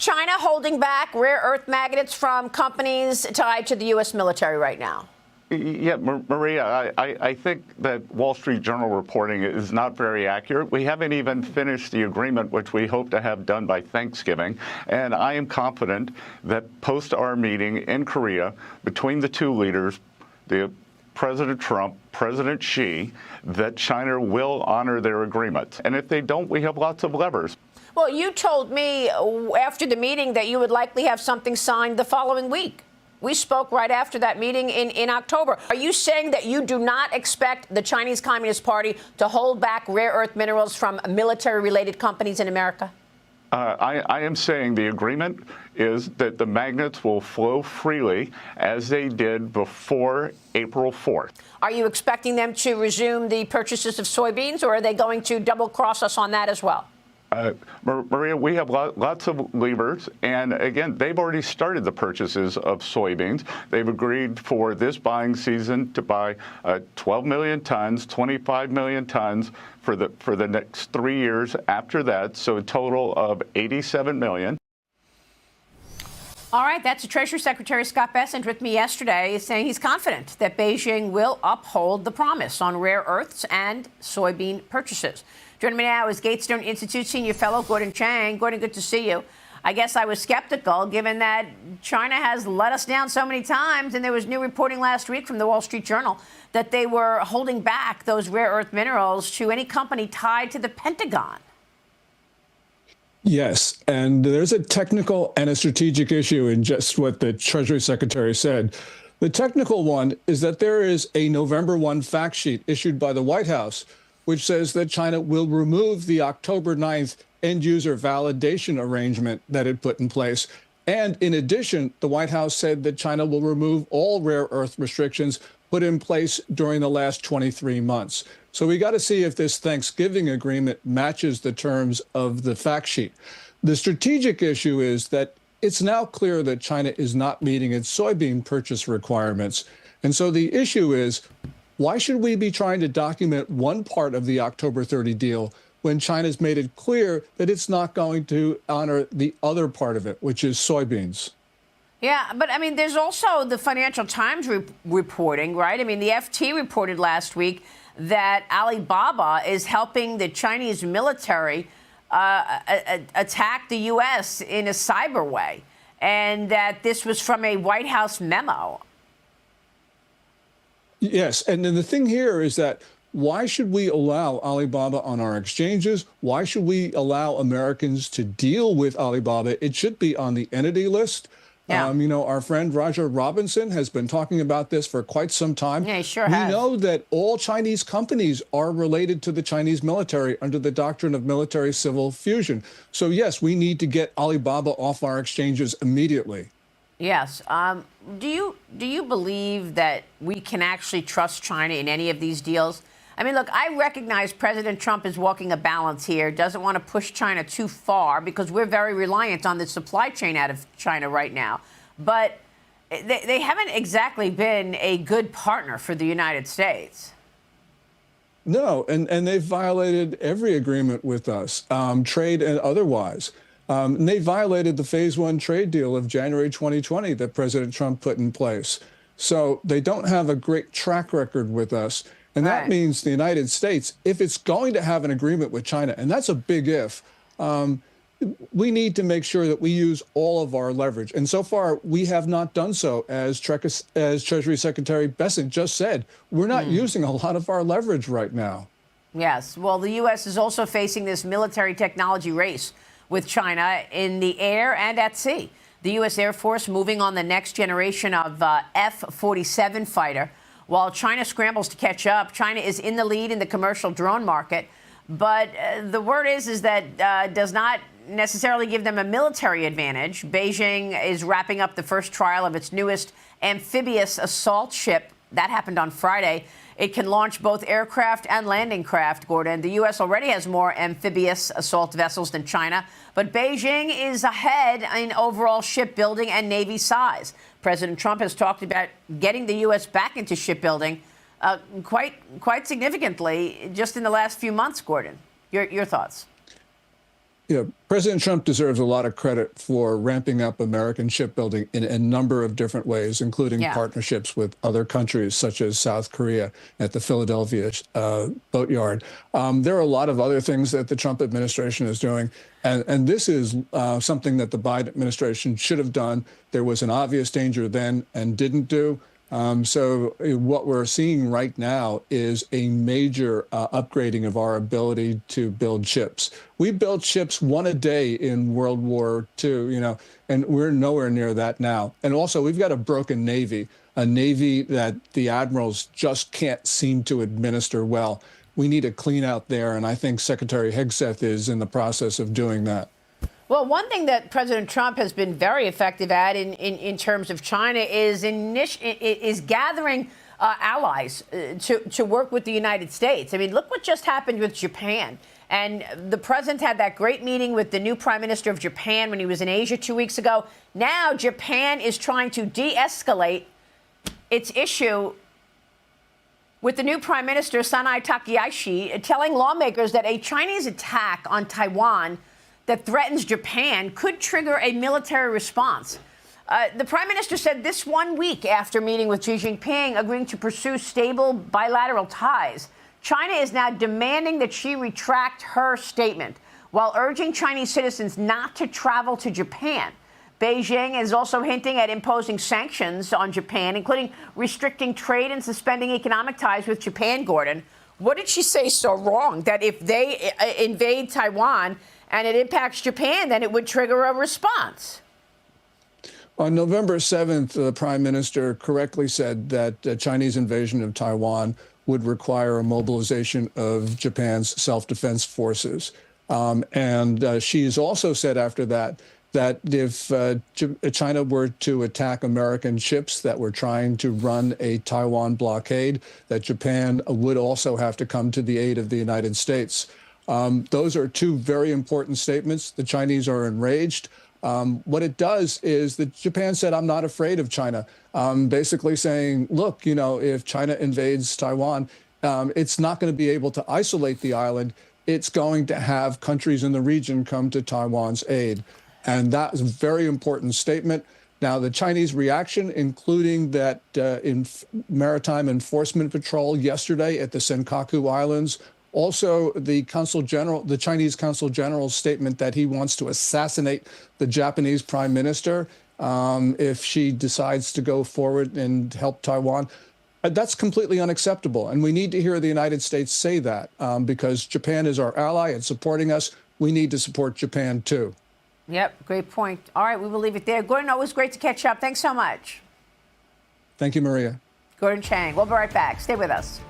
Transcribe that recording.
China holding back rare earth magnets from companies tied to the U.S. military right now? Yeah, Maria, I think that Wall Street Journal reporting is not very accurate. We haven't even finished the agreement, which we hope to have done by Thanksgiving. And I am confident that post our meeting in Korea between the two leaders, President Trump, President Xi, that China will honor their agreement. And if they don't, we have lots of levers. Well, you told me after the meeting that you would likely have something signed the following week. We spoke right after that meeting in October. Are you saying that you do not expect the Chinese Communist Party to hold back rare earth minerals from military-related companies in America? I am saying the agreement is that the magnets will flow freely as they did before April 4th. Are you expecting them to resume the purchases of soybeans, or are they going to double-cross us on that as well? Maria, we have lots of levers, and again, they've already started the purchases of soybeans. They've agreed for this buying season to buy 12 million tons, 25 million tons for the next 3 years after that, so a total of 87 million. All right, that's the Treasury Secretary Scott Bessent with me yesterday, saying he's confident that Beijing will uphold the promise on rare earths and soybean purchases. Joining me now is Gatestone Institute Senior Fellow Gordon Chang. Gordon, good to see you. I guess I was skeptical, given that China has let us down so many times, and there was new reporting last week from the Wall Street Journal that they were holding back those rare earth minerals to any company tied to the Pentagon. Yes, and there's a technical and a strategic issue in just what the Treasury Secretary said. The technical one is that there is a November 1 fact sheet issued by the White House, which says that China will remove the October 9th end-user validation arrangement that it put in place. And in addition, the White House said that China will remove all rare earth restrictions put in place during the last 23 months. So we got to see if this Thanksgiving agreement matches the terms of the fact sheet. The strategic issue is that it's now clear that China is not meeting its soybean purchase requirements. And so the issue is, why should we be trying to document one part of the October 30 deal when China's made it clear that it's not going to honor the other part of it, which is soybeans? Yeah, but I mean, there's also the Financial Times reporting, right? I mean, the FT reported last week that Alibaba is helping the Chinese military attack the U.S. in a cyber way, and that this was from a White House memo. Yes, and then the thing here is that why should we allow Alibaba on our exchanges? Why should we allow Americans to deal with Alibaba? It should be on the entity list. Yeah. You know, our friend Roger Robinson has been talking about this for quite some time. Yeah, he sure has. We know that all Chinese companies are related to the Chinese military under the doctrine of military-civil fusion. So, yes, we need to get Alibaba off our exchanges immediately. Yes. Do you believe that we can actually trust China in any of these deals? I mean, look, I recognize President Trump is walking a balance here, doesn't want to push China too far because we're very reliant on the supply chain out of China right now. But they haven't exactly been a good partner for the United States. No, and they've violated every agreement with us, trade and otherwise. And they violated the Phase 1 trade deal of January 2020 that President Trump put in place. So they don't have a great track record with us. And that means the United States, if it's going to have an agreement with China, and that's a big if, we need to make sure that we use all of our leverage. And so far, we have not done so. As Treasury Secretary Bessent just said, we're not using a lot of our leverage right now. Yes. Well, the U.S. is also facing this military technology race with China in the air and at sea. The U.S. Air Force moving on the next generation of F-47 fighter. While China scrambles to catch up, China is in the lead in the commercial drone market. But the word is that does not necessarily give them a military advantage. Beijing is wrapping up the first trial of its newest amphibious assault ship. That happened on Friday. It can launch both aircraft and landing craft, Gordon. The U.S. already has more amphibious assault vessels than China, but Beijing is ahead in overall shipbuilding and Navy size. President Trump has talked about getting the U.S. back into shipbuilding quite significantly just in the last few months, Gordon. Your thoughts? President Trump deserves a lot of credit for ramping up American shipbuilding in a number of different ways, including partnerships with other countries such as South Korea at the Philadelphia boatyard. There are a lot of other things that the Trump administration is doing, and this is something that the Biden administration should have done. There was an obvious danger then and didn't do. So what we're seeing right now is a major upgrading of our ability to build ships. We built ships one a day in World War II, and we're nowhere near that now. And also, we've got a broken Navy, a Navy that the admirals just can't seem to administer well. We need a clean out there, and I think Secretary Hegseth is in the process of doing that. Well, one thing that President Trump has been very effective at in terms of China is gathering allies to work with the United States. I mean, look what just happened with Japan. And the president had that great meeting with the new prime minister of Japan when he was in Asia 2 weeks ago. Now Japan is trying to de-escalate its issue with the new prime minister, Sanai Takahashi, telling lawmakers that a Chinese attack on Taiwan that threatens Japan could trigger a military response. The prime minister said this 1 week after meeting with Xi Jinping, agreeing to pursue stable bilateral ties. China is now demanding that she retract her statement while urging Chinese citizens not to travel to Japan. Beijing is also hinting at imposing sanctions on Japan, including restricting trade and suspending economic ties with Japan, Gordon. What did she say so wrong that if they invade Taiwan and it impacts Japan, then it would trigger a response? On November 7th, the prime minister correctly said that the Chinese invasion of Taiwan would require a mobilization of Japan's self-defense forces. And she's also said after that if China were to attack American ships that were trying to run a Taiwan blockade, that Japan would also have to come to the aid of the United States. Those are two very important statements. The Chinese are enraged. What it does is that Japan said, I'm not afraid of China, basically saying, look, if China invades Taiwan, it's not going to be able to isolate the island. It's going to have countries in the region come to Taiwan's aid. And that is a very important statement. Now, the Chinese reaction, including that maritime enforcement patrol yesterday at the Senkaku Islands, also the Chinese Consul General's statement that he wants to assassinate the Japanese prime minister if she decides to go forward and help Taiwan. That's completely unacceptable. And we need to hear the United States say that because Japan is our ally and supporting us. We need to support Japan, too. Yep, great point. All right, we will leave it there. Gordon, always great to catch up. Thanks so much. Thank you, Maria. Gordon Chang. We'll be right back. Stay with us.